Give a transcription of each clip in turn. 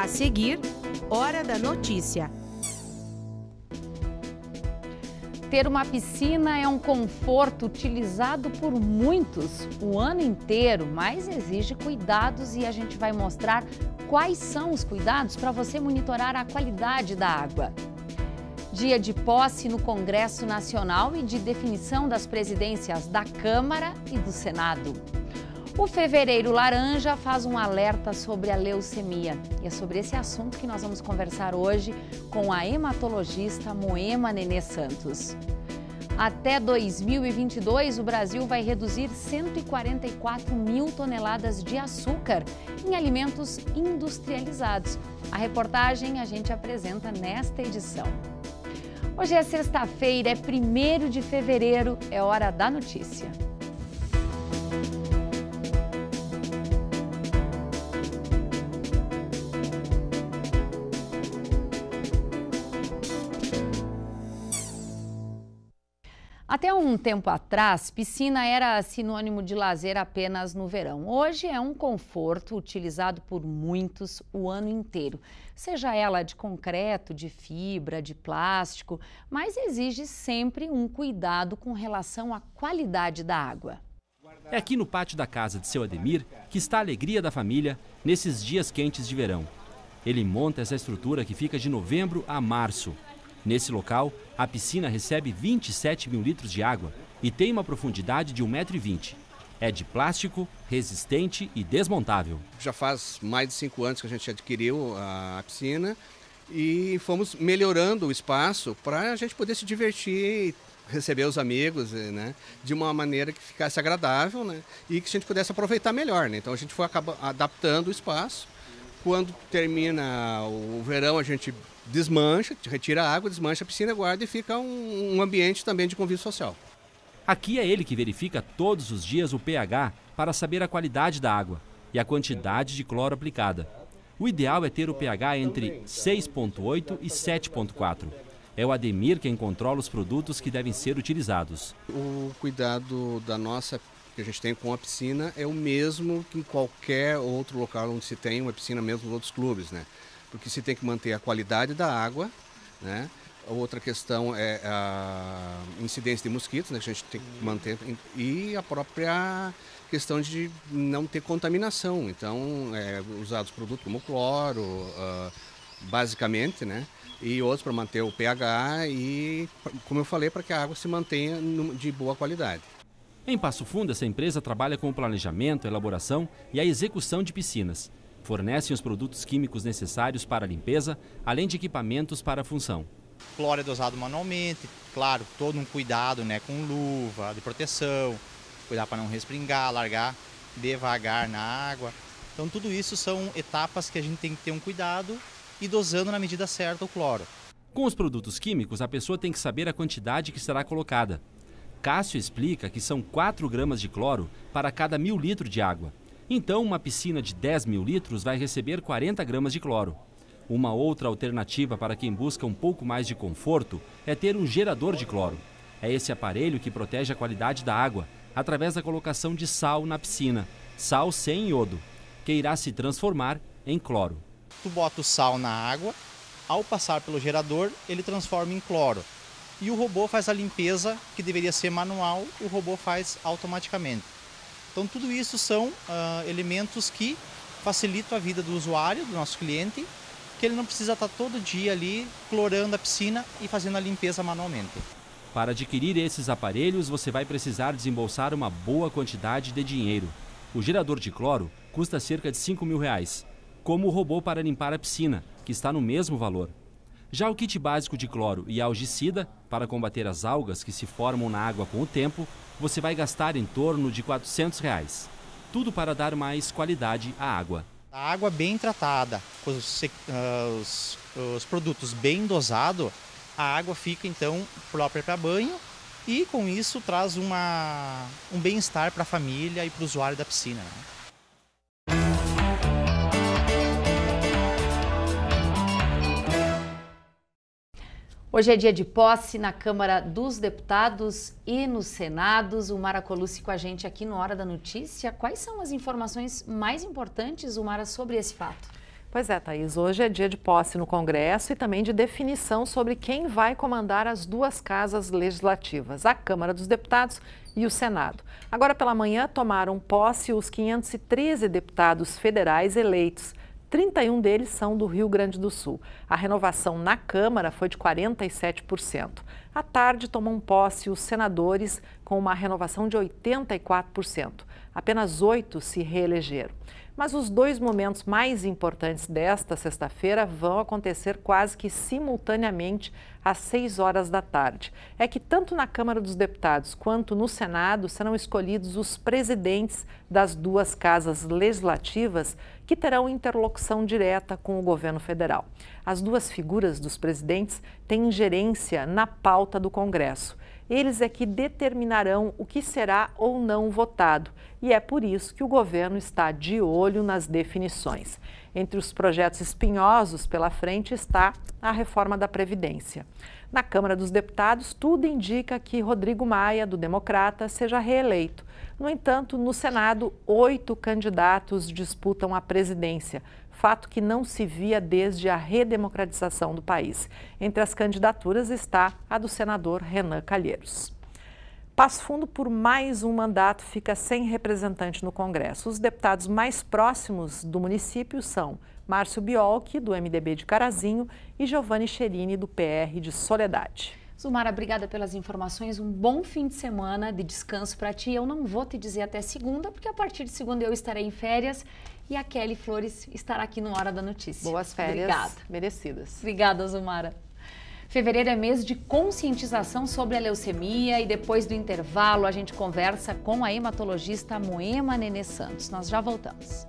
A seguir, Hora da Notícia. Ter uma piscina é um conforto utilizado por muitos o ano inteiro, mas exige cuidados e a gente vai mostrar quais são os cuidados para você monitorar a qualidade da água. Dia de posse no Congresso Nacional e de definição das presidências da Câmara e do Senado. O Fevereiro Laranja faz um alerta sobre a leucemia. E é sobre esse assunto que nós vamos conversar hoje com a hematologista Moema Nenê Santos. Até 2022, o Brasil vai reduzir 144 mil toneladas de açúcar em alimentos industrializados. A reportagem a gente apresenta nesta edição. Hoje é sexta-feira, é 1º de fevereiro, é hora da notícia. Até um tempo atrás, piscina era sinônimo de lazer apenas no verão. Hoje é um conforto utilizado por muitos o ano inteiro. Seja ela de concreto, de fibra, de plástico, mas exige sempre um cuidado com relação à qualidade da água. É aqui no pátio da casa de seu Ademir que está a alegria da família nesses dias quentes de verão. Ele monta essa estrutura que fica de novembro a março. Nesse local, a piscina recebe 27 mil litros de água e tem uma profundidade de 1,20 m. É de plástico, resistente e desmontável. Já faz mais de 5 anos que a gente adquiriu a piscina e fomos melhorando o espaço para a gente poder se divertir, receber os amigos, né, de uma maneira que ficasse agradável, né, e que a gente pudesse aproveitar melhor, né. Então a gente foi adaptando o espaço. Quando termina o verão, a gente desmancha, retira a água, desmancha a piscina, guarda e fica um ambiente também de convívio social. Aqui é ele que verifica todos os dias o pH para saber a qualidade da água e a quantidade de cloro aplicada. O ideal é ter o pH entre 6,8 e 7,4. É o Ademir quem controla os produtos que devem ser utilizados. O cuidado que a gente tem com a piscina é o mesmo que em qualquer outro local onde se tem uma piscina, mesmo nos outros clubes, né? Porque se tem que manter a qualidade da água, né? A outra questão é a incidência de mosquitos, né? Que a gente tem que manter, e a própria questão de não ter contaminação. Então, usados produtos como cloro, basicamente, né? E outros para manter o pH e, como eu falei, para que a água se mantenha de boa qualidade. Em Passo Fundo, essa empresa trabalha com o planejamento, a elaboração e a execução de piscinas. Fornecem os produtos químicos necessários para a limpeza, além de equipamentos para a função. O cloro é dosado manualmente, claro, todo um cuidado, né, com luva de proteção, cuidar para não respingar, largar devagar na água. Então tudo isso são etapas que a gente tem que ter um cuidado e dosando na medida certa o cloro. Com os produtos químicos, a pessoa tem que saber a quantidade que será colocada. Cássio explica que são 4 gramas de cloro para cada 1.000 litros de água. Então, uma piscina de 10 mil litros vai receber 40 gramas de cloro. Uma outra alternativa para quem busca um pouco mais de conforto é ter um gerador de cloro. É esse aparelho que protege a qualidade da água, através da colocação de sal na piscina, sal sem iodo, que irá se transformar em cloro. Tu bota o sal na água, ao passar pelo gerador, ele transforma em cloro. E o robô faz a limpeza, que deveria ser manual, o robô faz automaticamente. Então tudo isso são elementos que facilitam a vida do usuário, do nosso cliente, que ele não precisa estar todo dia ali clorando a piscina e fazendo a limpeza manualmente. Para adquirir esses aparelhos, você vai precisar desembolsar uma boa quantidade de dinheiro. O gerador de cloro custa cerca de R$5.000, como o robô para limpar a piscina, que está no mesmo valor. Já o kit básico de cloro e algicida, para combater as algas que se formam na água com o tempo, você vai gastar em torno de R$400. Tudo para dar mais qualidade à água. A água bem tratada, com os produtos bem dosados, a água fica então própria para banho e com isso traz um bem-estar para a família e para o usuário da piscina, né? Hoje é dia de posse na Câmara dos Deputados e no Senado. O Mara Colucci com a gente aqui no Hora da Notícia. Quais são as informações mais importantes, Mara, sobre esse fato? Pois é, Thaís, hoje é dia de posse no Congresso e também de definição sobre quem vai comandar as duas casas legislativas, a Câmara dos Deputados e o Senado. Agora pela manhã tomaram posse os 513 deputados federais eleitos. 31 deles são do Rio Grande do Sul. A renovação na Câmara foi de 47%. À tarde tomam posse os senadores com uma renovação de 84%. Apenas 8 se reelegeram. Mas os dois momentos mais importantes desta sexta-feira vão acontecer quase que simultaneamente às 6 horas da tarde. É que tanto na Câmara dos Deputados quanto no Senado serão escolhidos os presidentes das duas casas legislativas que terão interlocução direta com o governo federal. As duas figuras dos presidentes têm ingerência na pauta do Congresso. Eles é que determinarão o que será ou não votado e é por isso que o governo está de olho nas definições. Entre os projetos espinhosos pela frente está a reforma da Previdência. Na Câmara dos Deputados, tudo indica que Rodrigo Maia, do Democrata, seja reeleito. No entanto, no Senado, 8 candidatos disputam a presidência, fato que não se via desde a redemocratização do país. Entre as candidaturas está a do senador Renan Calheiros. Passo Fundo, por mais um mandato, fica sem representante no Congresso. Os deputados mais próximos do município são Márcio Biolchi, do MDB de Carazinho, e Giovanni Cherini, do PR de Soledade. Zumara, obrigada pelas informações. Um bom fim de semana de descanso para ti. Eu não vou te dizer até segunda, porque a partir de segunda eu estarei em férias e a Kelly Flores estará aqui no Hora da Notícia. Boas férias. Obrigada. Merecidas. Obrigada, Zumara. Fevereiro é mês de conscientização sobre a leucemia e depois do intervalo a gente conversa com a hematologista Moema Nenê Santos. Nós já voltamos.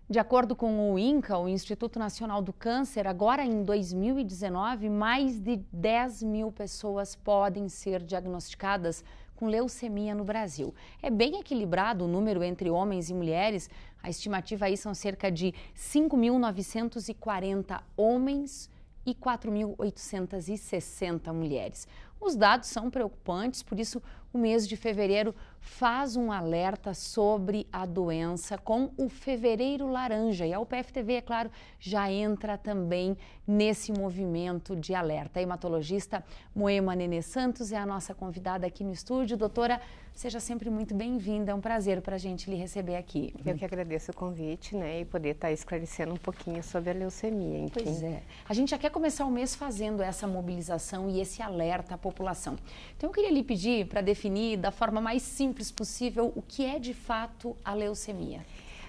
De acordo com o INCA, o Instituto Nacional do Câncer, agora em 2019, mais de 10 mil pessoas podem ser diagnosticadas com leucemia no Brasil. É bem equilibrado o número entre homens e mulheres. A estimativa aí são cerca de 5.940 homens e 4.860 mulheres. Os dados são preocupantes, por isso o mês de fevereiro faz um alerta sobre a doença com o Fevereiro Laranja. E a UPF-TV, é claro, já entra também nesse movimento de alerta. A hematologista Moema Nenê Santos é a nossa convidada aqui no estúdio. Doutora, seja sempre muito bem-vinda, é um prazer para a gente lhe receber aqui. Eu que agradeço o convite, né, e poder estar esclarecendo um pouquinho sobre a leucemia, enfim. Pois é. A gente já quer começar o mês fazendo essa mobilização e esse alerta à população. Então eu queria lhe pedir para definir da forma mais simples possível o que é de fato a leucemia.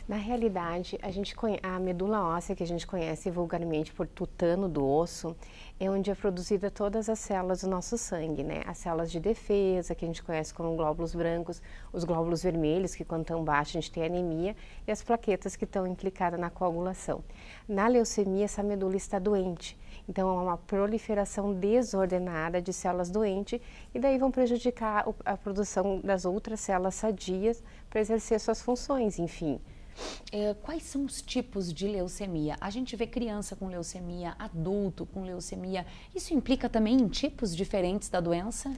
Na realidade, a medula óssea, que a gente conhece vulgarmente por tutano do osso, é onde é produzida todas as células do nosso sangue, né? As células de defesa, que a gente conhece como glóbulos brancos, os glóbulos vermelhos, que quando estão baixos a gente tem anemia, e as plaquetas que estão implicadas na coagulação. Na leucemia, essa medula está doente. Então, é uma proliferação desordenada de células doentes e daí vão prejudicar a produção das outras células sadias para exercer suas funções, enfim. Quais são os tipos de leucemia? A gente vê criança com leucemia, adulto com leucemia. Isso implica também em tipos diferentes da doença?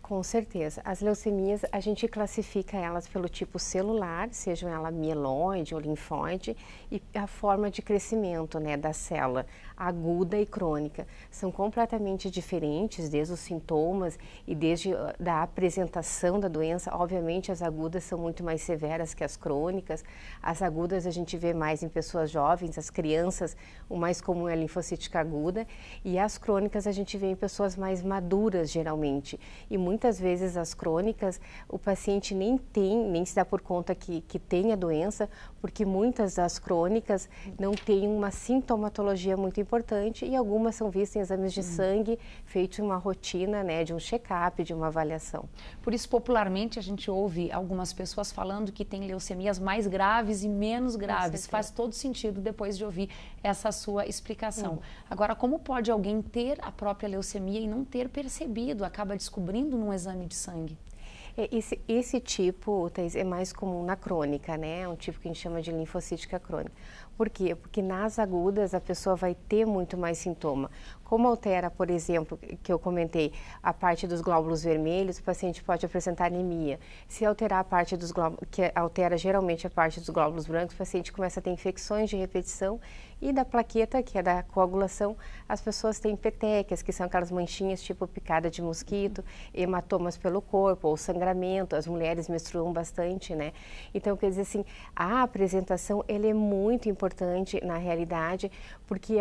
Com certeza. As leucemias, a gente classifica elas pelo tipo celular, sejam ela mieloide ou linfóide, e a forma de crescimento, né, da célula, aguda e crônica. São completamente diferentes, desde os sintomas e desde da apresentação da doença. Obviamente, as agudas são muito mais severas que as crônicas. As agudas a gente vê mais em pessoas jovens, as crianças, o mais comum é a linfocítica aguda, e as crônicas a gente vê em pessoas mais maduras, geralmente. E muitas vezes as crônicas, o paciente nem se dá por conta que tem a doença, porque muitas das crônicas não têm uma sintomatologia muito importante e algumas são vistas em exames de sangue, feito uma rotina, né, de um check-up, de uma avaliação. Por isso, popularmente, a gente ouve algumas pessoas falando que tem leucemias mais graves e menos graves. Faz todo sentido depois de ouvir essa sua explicação. Agora, como pode alguém ter a própria leucemia e não ter percebido, acaba descobrindo num exame de sangue? Esse tipo, Thaís, é mais comum na crônica, né? É um tipo que a gente chama de linfocítica crônica. Por quê? Porque nas agudas a pessoa vai ter muito mais sintoma. Como altera, por exemplo, que eu comentei, a parte dos glóbulos vermelhos, o paciente pode apresentar anemia. Se alterar a parte dos glóbulos, que altera geralmente a parte dos glóbulos brancos, o paciente começa a ter infecções de repetição, e da plaqueta, que é da coagulação, as pessoas têm petequias, que são aquelas manchinhas tipo picada de mosquito, hematomas pelo corpo, ou sangramento, as mulheres menstruam bastante, né? Então, quer dizer assim, a apresentação, ela é muito importante na realidade, porque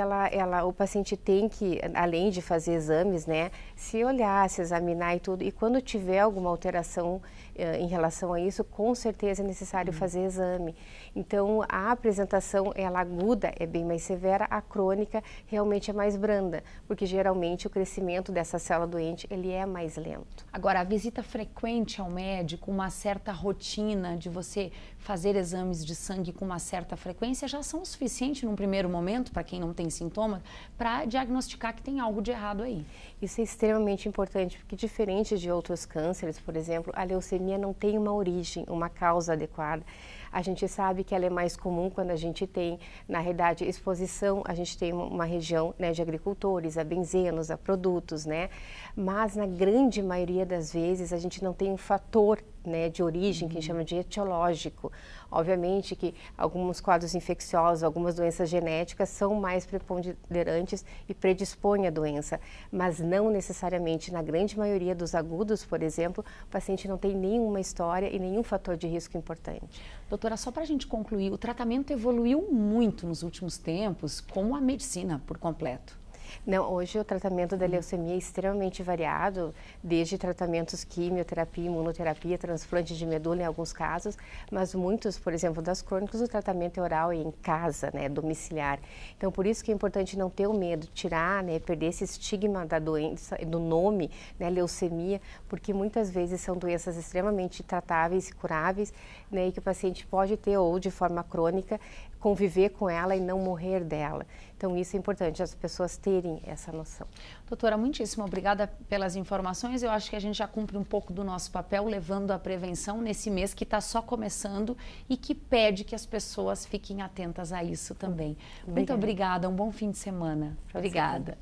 o paciente tem que, além de fazer exames, né, se olhar, se examinar e tudo, e quando tiver alguma alteração em relação a isso, com certeza é necessário fazer exame. Então, a apresentação, ela aguda é bem mais severa, a crônica realmente é mais branda, porque geralmente o crescimento dessa célula doente, ele é mais lento. Agora, a visita frequente ao médico, uma certa rotina de você fazer exames de sangue com uma certa frequência, já são o suficiente num primeiro momento, para quem não tem sintomas, para diagnosticar que tem algo de errado aí. Isso é extremamente importante, porque diferente de outros cânceres, por exemplo, a leucemia não tem uma origem, uma causa adequada. A gente sabe que ela é mais comum quando a gente tem, na realidade, exposição, a gente tem uma região, né, de agricultores, a benzenos, a produtos, né? Mas na grande maioria das vezes a gente não tem um fator, né, de origem, que a gente chama de etiológico. Obviamente que alguns quadros infecciosos, algumas doenças genéticas são mais preponderantes e predispõem à doença, mas não necessariamente. Na grande maioria dos agudos, por exemplo, o paciente não tem nenhuma história e nenhum fator de risco importante. Doutora, só para a gente concluir, o tratamento evoluiu muito nos últimos tempos, como a medicina por completo. Não, hoje o tratamento da leucemia é extremamente variado, desde tratamentos quimioterapia, imunoterapia, transplante de medula em alguns casos, mas muitos, por exemplo, das crônicas, o tratamento é oral e em casa, né, domiciliar. Então, por isso que é importante não ter o medo, tirar, né, perder esse estigma da doença, do nome, né, leucemia, porque muitas vezes são doenças extremamente tratáveis e curáveis, né, e que o paciente pode ter ou de forma crônica, conviver com ela e não morrer dela. Então, isso é importante, as pessoas terem essa noção. Doutora, muitíssimo obrigada pelas informações. Eu acho que a gente já cumpre um pouco do nosso papel, levando a prevenção nesse mês que está só começando e que pede que as pessoas fiquem atentas a isso também. Muito obrigada, um bom fim de semana. Obrigada.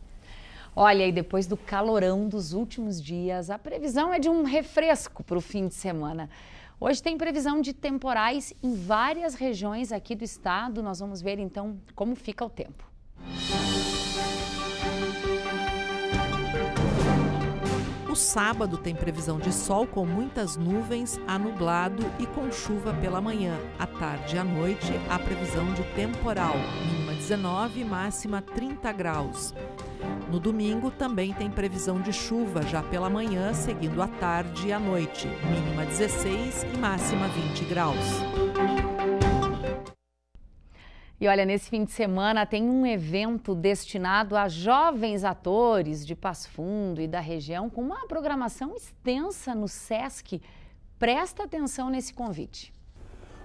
Olha, e depois do calorão dos últimos dias, a previsão é de um refresco para o fim de semana. Hoje tem previsão de temporais em várias regiões aqui do estado. Nós vamos ver então como fica o tempo. O sábado tem previsão de sol com muitas nuvens, a nublado e com chuva pela manhã. À tarde e à noite, há previsão de temporal, mínima 19, máxima 30 graus. No domingo também tem previsão de chuva, já pela manhã, seguindo à tarde e à noite, mínima 16 e máxima 20 graus. E olha, nesse fim de semana tem um evento destinado a jovens atores de Passo Fundo e da região, com uma programação extensa no SESC. Presta atenção nesse convite.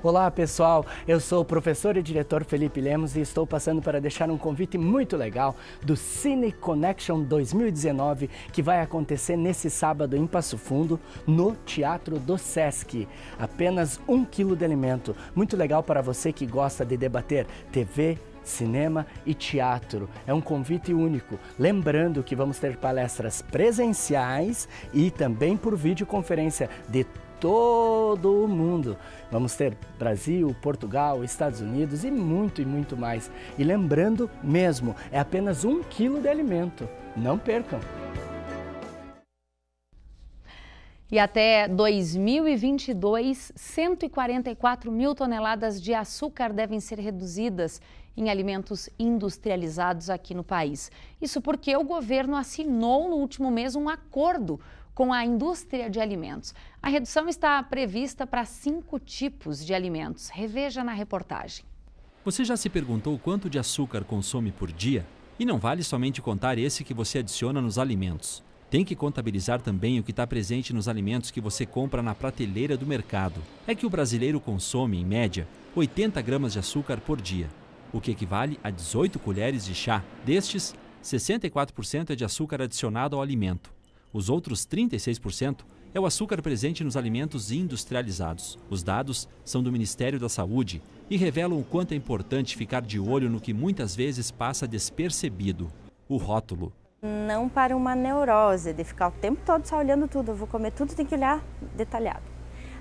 Olá pessoal, eu sou o professor e diretor Felipe Lemos e estou passando para deixar um convite muito legal do Cine Connection 2019 que vai acontecer nesse sábado em Passo Fundo, no Teatro do Sesc. Apenas 1 quilo de alimento, muito legal para você que gosta de debater TV, cinema e teatro. É um convite único. Lembrando que vamos ter palestras presenciais e também por videoconferência de todo o mundo. Vamos ter Brasil, Portugal, Estados Unidos e muito mais. E lembrando mesmo, é apenas 1 quilo de alimento. Não percam! E até 2022, 144 mil toneladas de açúcar devem ser reduzidas em alimentos industrializados aqui no país. Isso porque o governo assinou no último mês um acordo com a indústria de alimentos. A redução está prevista para 5 tipos de alimentos. Reveja na reportagem. Você já se perguntou quanto de açúcar consome por dia? E não vale somente contar esse que você adiciona nos alimentos. Tem que contabilizar também o que está presente nos alimentos que você compra na prateleira do mercado. É que o brasileiro consome, em média, 80 gramas de açúcar por dia, o que equivale a 18 colheres de chá. Destes, 64% é de açúcar adicionado ao alimento. Os outros 36% é o açúcar presente nos alimentos industrializados. Os dados são do Ministério da Saúde e revelam o quanto é importante ficar de olho no que muitas vezes passa despercebido: o rótulo. Não para uma neurose de ficar o tempo todo só olhando tudo, eu vou comer tudo, tem que olhar detalhado.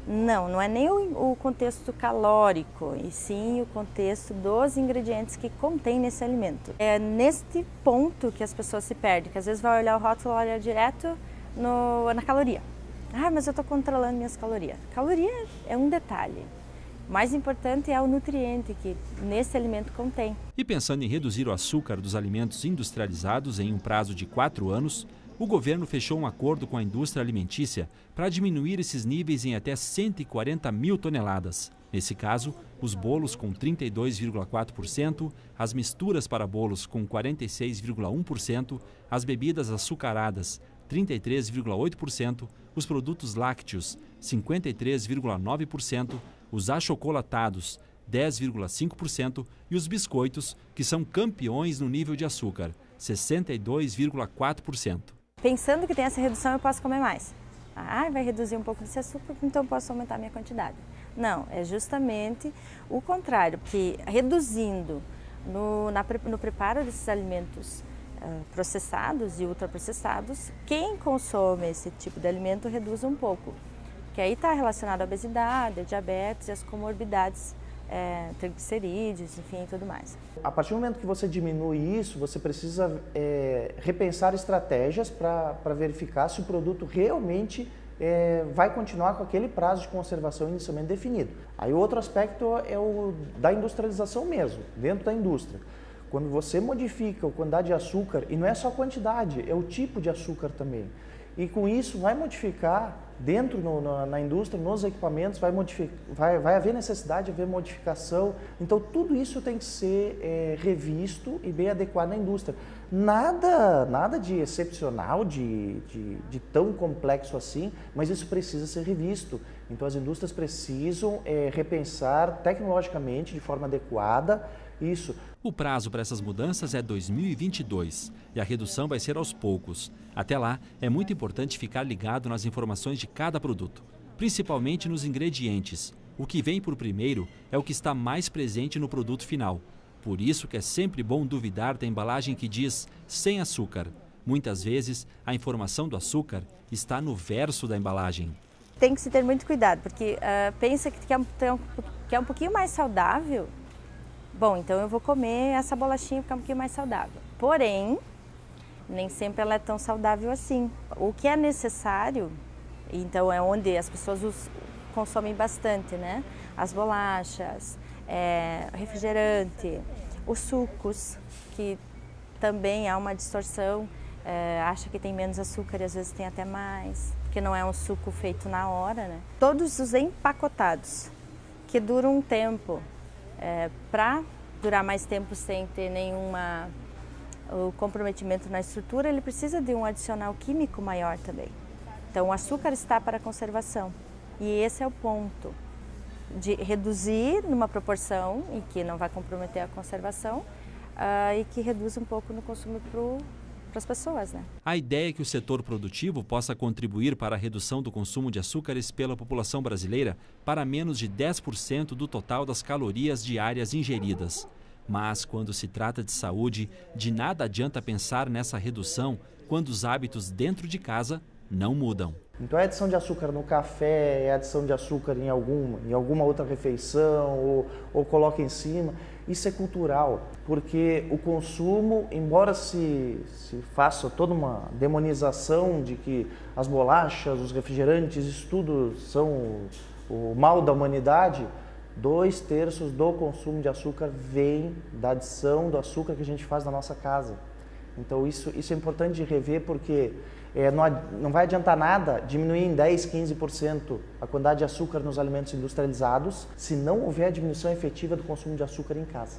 Não é nem o contexto calórico, e sim o contexto dos ingredientes que contém nesse alimento. É neste ponto que as pessoas se perdem, que às vezes vai olhar o rótulo, olha direto na caloria. Ah, mas eu estou controlando minhas calorias. Caloria é um detalhe. O mais importante é o nutriente que nesse alimento contém. E pensando em reduzir o açúcar dos alimentos industrializados em um prazo de 4 anos, o governo fechou um acordo com a indústria alimentícia para diminuir esses níveis em até 140 mil toneladas. Nesse caso, os bolos com 32,4%, as misturas para bolos com 46,1%, as bebidas açucaradas 33,8%, os produtos lácteos 53,9%, os achocolatados 10,5% e os biscoitos, que são campeões no nível de açúcar, 62,4%. Pensando que tem essa redução, eu posso comer mais. Ah, vai reduzir um pouco desse açúcar, então eu posso aumentar a minha quantidade. Não, é justamente o contrário, que reduzindo no preparo desses alimentos processados e ultraprocessados, quem consome esse tipo de alimento reduz um pouco. Que aí está relacionado à obesidade, à diabetes e às comorbidades, triglicerídeos, enfim, e tudo mais. A partir do momento que você diminui isso, você precisa repensar estratégias para verificar se o produto realmente vai continuar com aquele prazo de conservação inicialmente definido. Aí o outro aspecto é o da industrialização mesmo, dentro da indústria. Quando você modifica a quantidade de açúcar, e não é só a quantidade, é o tipo de açúcar também. E com isso vai modificar dentro na indústria, nos equipamentos, vai haver necessidade de haver modificação. Então tudo isso tem que ser revisto e bem adequado na indústria. Nada de excepcional, de tão complexo assim, mas isso precisa ser revisto. Então as indústrias precisam repensar tecnologicamente, de forma adequada, isso. O prazo para essas mudanças é 2022 e a redução vai ser aos poucos. Até lá, é muito importante ficar ligado nas informações de cada produto, principalmente nos ingredientes. O que vem por primeiro é o que está mais presente no produto final. Por isso que é sempre bom duvidar da embalagem que diz sem açúcar. Muitas vezes, a informação do açúcar está no verso da embalagem. Tem que se ter muito cuidado, porque pensa que é um pouquinho mais saudável. Bom, então eu vou comer essa bolachinha porque é um pouquinho mais saudável. Porém, nem sempre ela é tão saudável assim. O que é necessário, então é onde as pessoas consomem bastante, né? As bolachas, refrigerante, os sucos, que também há uma distorção, acha que tem menos açúcar e às vezes tem até mais, porque não é um suco feito na hora, né? Todos os empacotados, que duram um tempo, para durar mais tempo sem ter o comprometimento na estrutura, ele precisa de um adicional químico maior também. Então o açúcar está para a conservação e esse é o ponto, de reduzir numa proporção em que não vai comprometer a conservação e que reduz um pouco no consumo para as pessoas, né? A ideia é que o setor produtivo possa contribuir para a redução do consumo de açúcares pela população brasileira para menos de 10% do total das calorias diárias ingeridas. Mas, quando se trata de saúde, de nada adianta pensar nessa redução quando os hábitos dentro de casa não mudam. Então, a adição de açúcar no café, a adição de açúcar em alguma outra refeição ou coloca em cima, isso é cultural, porque o consumo, embora se faça toda uma demonização de que as bolachas, os refrigerantes, isso tudo são o mal da humanidade, 2/3 do consumo de açúcar vem da adição do açúcar que a gente faz na nossa casa. Então isso é importante de rever, porque não vai adiantar nada diminuir em 10%, 15% a quantidade de açúcar nos alimentos industrializados se não houver a diminuição efetiva do consumo de açúcar em casa.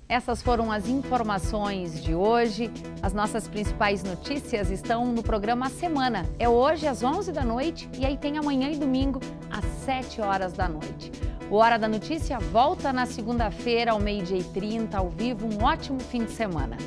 Essas foram as informações de hoje. As nossas principais notícias estão no programa A Semana. É hoje às 11 da noite e aí tem amanhã e domingo às 7 horas da noite. O Hora da Notícia volta na segunda-feira ao 12h30 ao vivo. Um ótimo fim de semana.